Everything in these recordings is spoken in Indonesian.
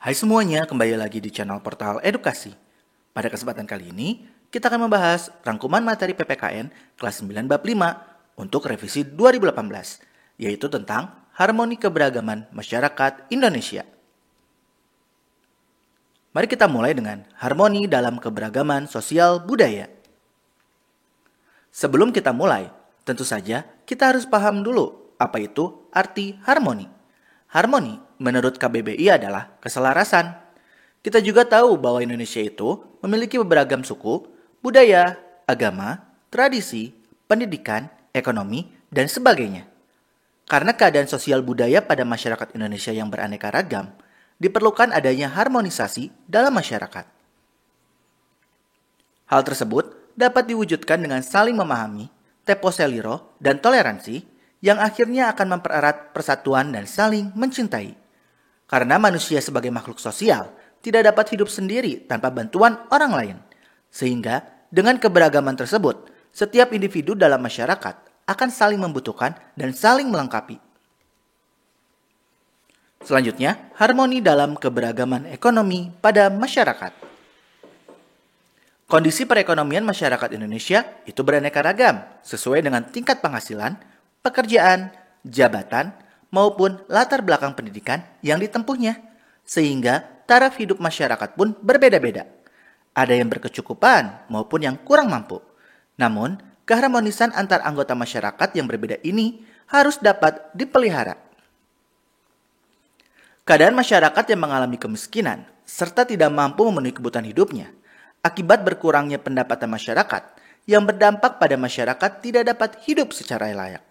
Hai semuanya, kembali lagi di channel Portal Edukasi. Pada kesempatan kali ini, kita akan membahas rangkuman materi PPKN kelas 9 bab 5 untuk revisi 2018, yaitu tentang harmoni keberagaman masyarakat Indonesia. Mari kita mulai dengan harmoni dalam keberagaman sosial budaya. Sebelum kita mulai, tentu saja kita harus paham dulu apa itu arti harmoni. Harmoni menurut KBBI adalah keselarasan. Kita juga tahu bahwa Indonesia itu memiliki beragam suku, budaya, agama, tradisi, pendidikan, ekonomi, dan sebagainya. Karena keadaan sosial budaya pada masyarakat Indonesia yang beraneka ragam, diperlukan adanya harmonisasi dalam masyarakat. Hal tersebut dapat diwujudkan dengan saling memahami, teposeliro, dan toleransi yang akhirnya akan mempererat persatuan dan saling mencintai. Karena manusia sebagai makhluk sosial tidak dapat hidup sendiri tanpa bantuan orang lain. Sehingga dengan keberagaman tersebut, setiap individu dalam masyarakat akan saling membutuhkan dan saling melengkapi. Selanjutnya, harmoni dalam keberagaman ekonomi pada masyarakat. Kondisi perekonomian masyarakat Indonesia itu beraneka ragam sesuai dengan tingkat penghasilan, pekerjaan, jabatan, maupun latar belakang pendidikan yang ditempuhnya. Sehingga taraf hidup masyarakat pun berbeda-beda. Ada yang berkecukupan maupun yang kurang mampu. Namun, keharmonisan antar anggota masyarakat yang berbeda ini harus dapat dipelihara. Keadaan masyarakat yang mengalami kemiskinan serta tidak mampu memenuhi kebutuhan hidupnya akibat berkurangnya pendapatan masyarakat yang berdampak pada masyarakat tidak dapat hidup secara layak.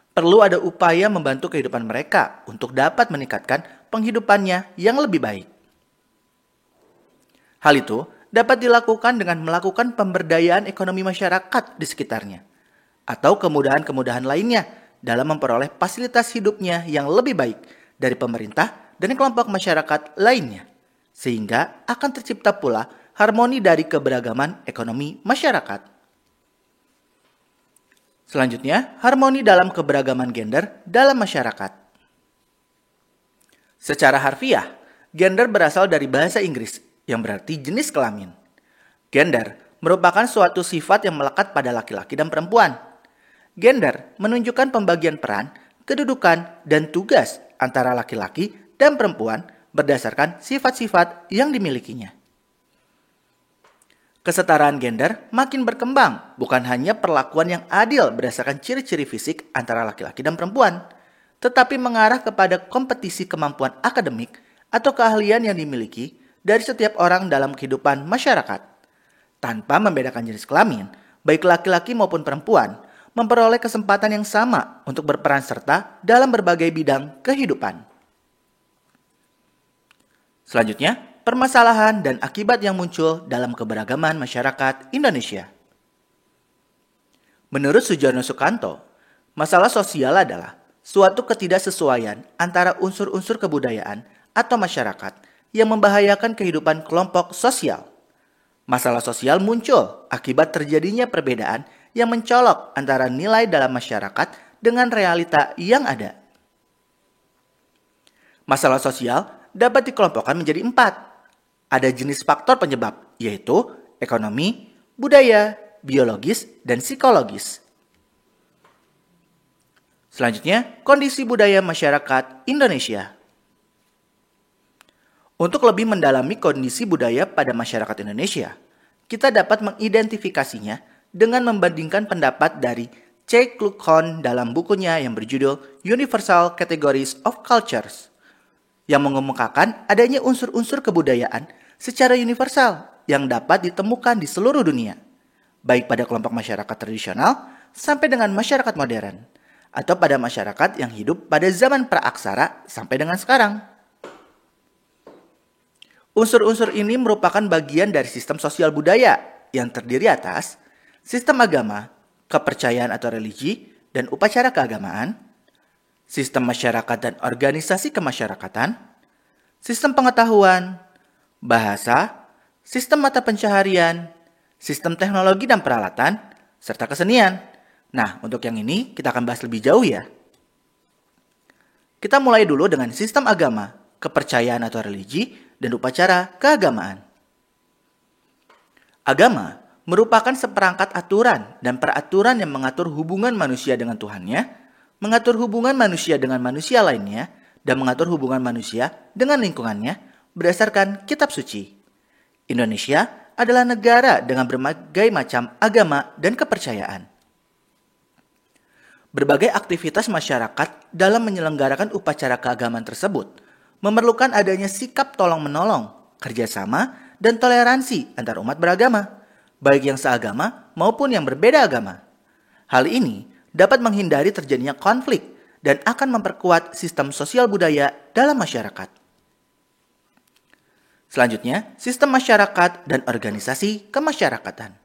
Perlu ada upaya membantu kehidupan mereka untuk dapat meningkatkan penghidupannya yang lebih baik. Hal itu dapat dilakukan dengan melakukan pemberdayaan ekonomi masyarakat di sekitarnya, atau kemudahan-kemudahan lainnya dalam memperoleh fasilitas hidupnya yang lebih baik dari pemerintah dan kelompok masyarakat lainnya, sehingga akan tercipta pula harmoni dari keberagaman ekonomi masyarakat. Selanjutnya, harmoni dalam keberagaman gender dalam masyarakat. Secara harfiah, gender berasal dari bahasa Inggris yang berarti jenis kelamin. Gender merupakan suatu sifat yang melekat pada laki-laki dan perempuan. Gender menunjukkan pembagian peran, kedudukan, dan tugas antara laki-laki dan perempuan berdasarkan sifat-sifat yang dimilikinya. Kesetaraan gender makin berkembang, bukan hanya perlakuan yang adil berdasarkan ciri-ciri fisik antara laki-laki dan perempuan, tetapi mengarah kepada kompetisi kemampuan akademik atau keahlian yang dimiliki dari setiap orang dalam kehidupan masyarakat. Tanpa membedakan jenis kelamin, baik laki-laki maupun perempuan memperoleh kesempatan yang sama untuk berperan serta dalam berbagai bidang kehidupan. Selanjutnya, permasalahan dan akibat yang muncul dalam keberagaman masyarakat Indonesia. Menurut Sujarno Sukanto, masalah sosial adalah suatu ketidaksesuaian antara unsur-unsur kebudayaan atau masyarakat yang membahayakan kehidupan kelompok sosial. Masalah sosial muncul akibat terjadinya perbedaan yang mencolok antara nilai dalam masyarakat dengan realita yang ada. Masalah sosial dapat dikelompokkan menjadi 4. Ada jenis faktor penyebab, yaitu ekonomi, budaya, biologis, dan psikologis. Selanjutnya, kondisi budaya masyarakat Indonesia. Untuk lebih mendalami kondisi budaya pada masyarakat Indonesia, kita dapat mengidentifikasinya dengan membandingkan pendapat dari C. Kluckhohn dalam bukunya yang berjudul Universal Categories of Cultures, yang mengemukakan adanya unsur-unsur kebudayaan secara universal yang dapat ditemukan di seluruh dunia, baik pada kelompok masyarakat tradisional sampai dengan masyarakat modern, atau pada masyarakat yang hidup pada zaman praaksara sampai dengan sekarang. Unsur-unsur ini merupakan bagian dari sistem sosial budaya yang terdiri atas sistem agama, kepercayaan atau religi, dan upacara keagamaan, sistem masyarakat dan organisasi kemasyarakatan, sistem pengetahuan, bahasa, sistem mata pencaharian, sistem teknologi dan peralatan, serta kesenian. Nah, untuk yang ini kita akan bahas lebih jauh ya. Kita mulai dulu dengan sistem agama, kepercayaan atau religi, dan upacara keagamaan. Agama merupakan seperangkat aturan dan peraturan yang mengatur hubungan manusia dengan Tuhannya, mengatur hubungan manusia dengan manusia lainnya, dan mengatur hubungan manusia dengan lingkungannya berdasarkan kitab suci. Indonesia adalah negara dengan berbagai macam agama dan kepercayaan. Berbagai aktivitas masyarakat dalam menyelenggarakan upacara keagamaan tersebut memerlukan adanya sikap tolong-menolong, kerjasama, dan toleransi antar umat beragama, baik yang seagama maupun yang berbeda agama. Hal ini dapat menghindari terjadinya konflik dan akan memperkuat sistem sosial budaya dalam masyarakat. Selanjutnya, sistem masyarakat dan organisasi kemasyarakatan.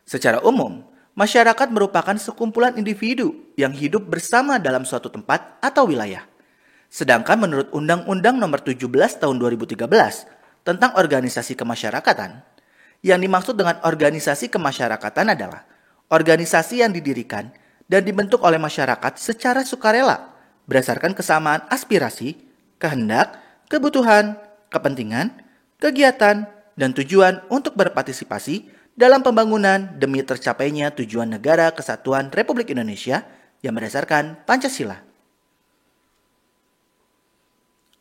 Secara umum, masyarakat merupakan sekumpulan individu yang hidup bersama dalam suatu tempat atau wilayah. Sedangkan menurut Undang-Undang Nomor 17 Tahun 2013 tentang organisasi kemasyarakatan, yang dimaksud dengan organisasi kemasyarakatan adalah organisasi yang didirikan dan dibentuk oleh masyarakat secara sukarela berdasarkan kesamaan aspirasi, kehendak, kebutuhan, kepentingan, kegiatan, dan tujuan untuk berpartisipasi dalam pembangunan demi tercapainya tujuan negara kesatuan Republik Indonesia yang berdasarkan Pancasila.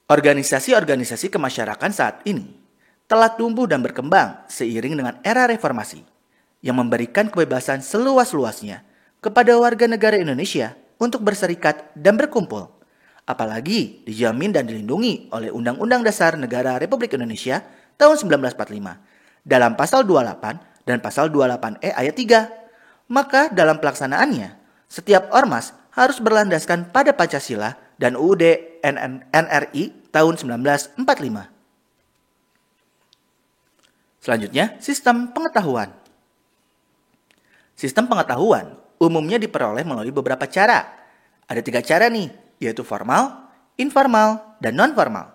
Organisasi-organisasi kemasyarakatan saat ini telah tumbuh dan berkembang seiring dengan era reformasi yang memberikan kebebasan seluas-luasnya kepada warga negara Indonesia untuk berserikat dan berkumpul, apalagi dijamin dan dilindungi oleh Undang-Undang Dasar Negara Republik Indonesia tahun 1945 dalam pasal 28 dan pasal 28E ayat 3. Maka dalam pelaksanaannya, setiap ormas harus berlandaskan pada Pancasila dan UUD NRI tahun 1945. Selanjutnya, sistem pengetahuan. Sistem pengetahuan umumnya diperoleh melalui beberapa cara. Ada 3 cara nih, yaitu formal, informal, dan non-formal.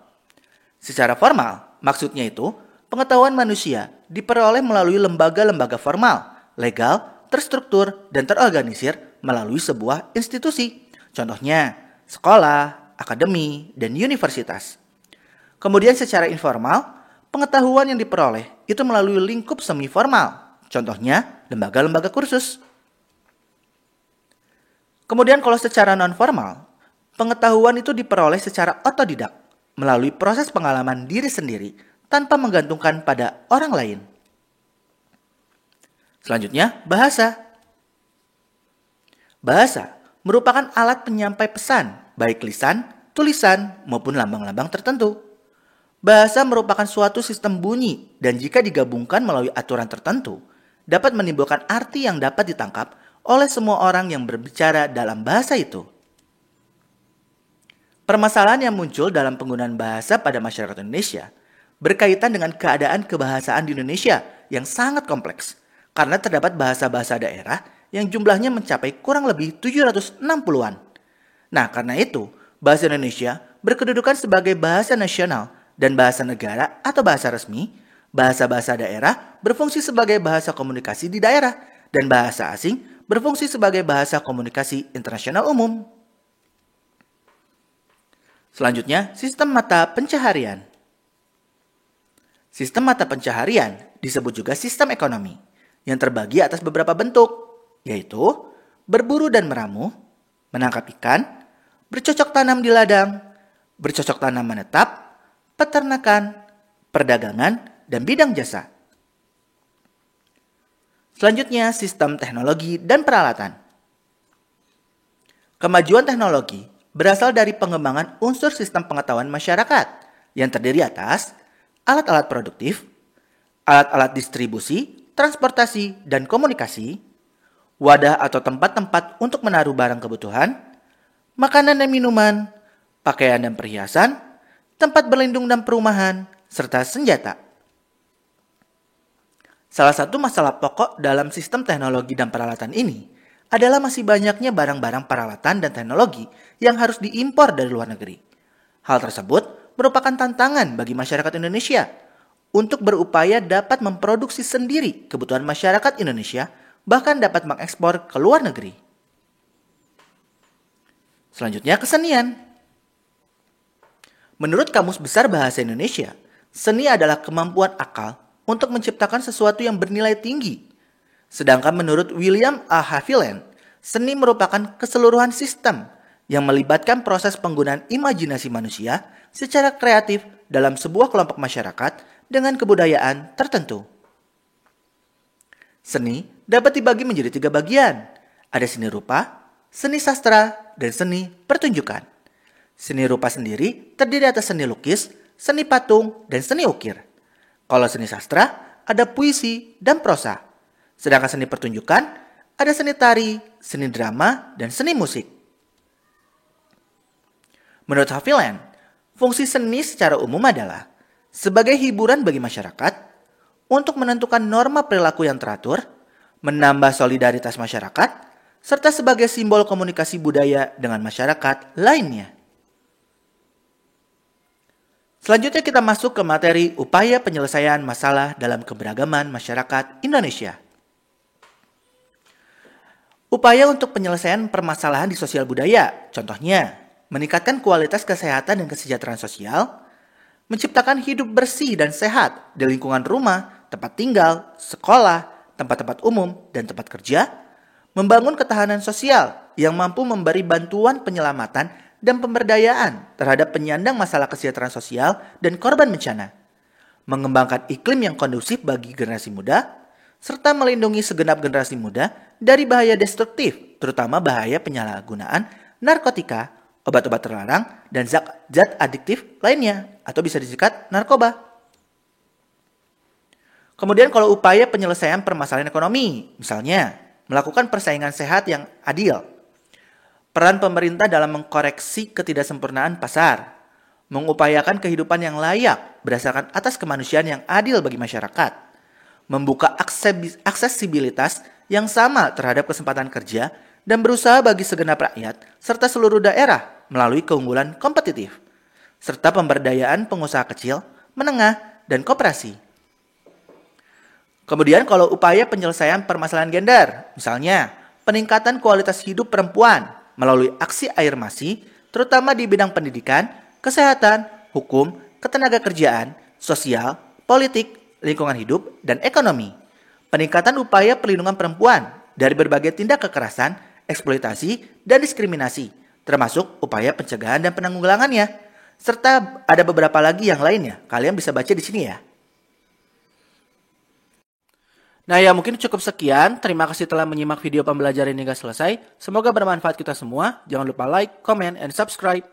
Secara formal, maksudnya itu pengetahuan manusia diperoleh melalui lembaga-lembaga formal, legal, terstruktur, dan terorganisir melalui sebuah institusi. Contohnya, sekolah, akademi, dan universitas. Kemudian secara informal, pengetahuan yang diperoleh itu melalui lingkup semi-formal. Contohnya, lembaga-lembaga kursus. Kemudian kalau secara non-formal, pengetahuan itu diperoleh secara otodidak, melalui proses pengalaman diri sendiri, tanpa menggantungkan pada orang lain. Selanjutnya, bahasa. Bahasa merupakan alat penyampai pesan, baik lisan, tulisan, maupun lambang-lambang tertentu. Bahasa merupakan suatu sistem bunyi dan jika digabungkan melalui aturan tertentu, dapat menimbulkan arti yang dapat ditangkap oleh semua orang yang berbicara dalam bahasa itu. Permasalahan yang muncul dalam penggunaan bahasa pada masyarakat Indonesia berkaitan dengan keadaan kebahasaan di Indonesia yang sangat kompleks, karena terdapat bahasa-bahasa daerah yang jumlahnya mencapai kurang lebih 760-an. Nah, karena itu, bahasa Indonesia berkedudukan sebagai bahasa nasional dan bahasa negara atau bahasa resmi. Bahasa-bahasa daerah berfungsi sebagai bahasa komunikasi di daerah dan bahasa asing berfungsi sebagai bahasa komunikasi internasional umum. Selanjutnya, sistem mata pencaharian. Sistem mata pencaharian disebut juga sistem ekonomi yang terbagi atas beberapa bentuk, yaitu berburu dan meramu, menangkap ikan, bercocok tanam di ladang, bercocok tanam menetap, peternakan, perdagangan, dan bidang jasa. Selanjutnya, sistem teknologi dan peralatan. Kemajuan teknologi berasal dari pengembangan unsur sistem pengetahuan masyarakat yang terdiri atas alat-alat produktif, alat-alat distribusi, transportasi, dan komunikasi, wadah atau tempat-tempat untuk menaruh barang kebutuhan, makanan dan minuman, pakaian dan perhiasan, tempat berlindung dan perumahan, serta senjata. Salah satu masalah pokok dalam sistem teknologi dan peralatan ini adalah masih banyaknya barang-barang peralatan dan teknologi yang harus diimpor dari luar negeri. Hal tersebut merupakan tantangan bagi masyarakat Indonesia untuk berupaya dapat memproduksi sendiri kebutuhan masyarakat Indonesia, bahkan dapat mengekspor ke luar negeri. Selanjutnya, kesenian. Menurut Kamus Besar Bahasa Indonesia, seni adalah kemampuan akal untuk menciptakan sesuatu yang bernilai tinggi. Sedangkan menurut William A. Haviland, seni merupakan keseluruhan sistem yang melibatkan proses penggunaan imajinasi manusia secara kreatif dalam sebuah kelompok masyarakat dengan kebudayaan tertentu. Seni dapat dibagi menjadi 3 bagian. Ada seni rupa, seni sastra, dan seni pertunjukan. Seni rupa sendiri terdiri atas seni lukis, seni patung, dan seni ukir. Kalau seni sastra, ada puisi dan prosa. Sedangkan seni pertunjukan, ada seni tari, seni drama, dan seni musik. Menurut Haviland, fungsi seni secara umum adalah sebagai hiburan bagi masyarakat, untuk menentukan norma perilaku yang teratur, menambah solidaritas masyarakat, serta sebagai simbol komunikasi budaya dengan masyarakat lainnya. Selanjutnya kita masuk ke materi upaya penyelesaian masalah dalam keberagaman masyarakat Indonesia. Upaya untuk penyelesaian permasalahan di sosial budaya, contohnya meningkatkan kualitas kesehatan dan kesejahteraan sosial, menciptakan hidup bersih dan sehat di lingkungan rumah, tempat tinggal, sekolah, tempat-tempat umum, dan tempat kerja, membangun ketahanan sosial yang mampu memberi bantuan penyelamatan dan pemberdayaan terhadap penyandang masalah kesejahteraan sosial dan korban bencana, mengembangkan iklim yang kondusif bagi generasi muda, serta melindungi segenap generasi muda dari bahaya destruktif, terutama bahaya penyalahgunaan narkotika, obat-obat terlarang, dan zat adiktif lainnya, atau bisa disingkat narkoba. Kemudian kalau upaya penyelesaian permasalahan ekonomi, misalnya melakukan persaingan sehat yang adil, peran pemerintah dalam mengkoreksi ketidaksempurnaan pasar, mengupayakan kehidupan yang layak berdasarkan atas kemanusiaan yang adil bagi masyarakat, membuka aksesibilitas yang sama terhadap kesempatan kerja, dan berusaha bagi segenap rakyat serta seluruh daerah melalui keunggulan kompetitif, serta pemberdayaan pengusaha kecil, menengah, dan koperasi. Kemudian kalau upaya penyelesaian permasalahan gender, misalnya peningkatan kualitas hidup perempuan melalui aksi afirmasi, terutama di bidang pendidikan, kesehatan, hukum, ketenagakerjaan, sosial, politik, lingkungan hidup, dan ekonomi. Peningkatan upaya perlindungan perempuan dari berbagai tindak kekerasan, eksploitasi, dan diskriminasi, termasuk upaya pencegahan dan penanggulangannya. Serta ada beberapa lagi yang lainnya. Kalian bisa baca di sini ya. Nah ya, mungkin cukup sekian. Terima kasih telah menyimak video pembelajaran hingga selesai. Semoga bermanfaat kita semua. Jangan lupa like, comment, and subscribe.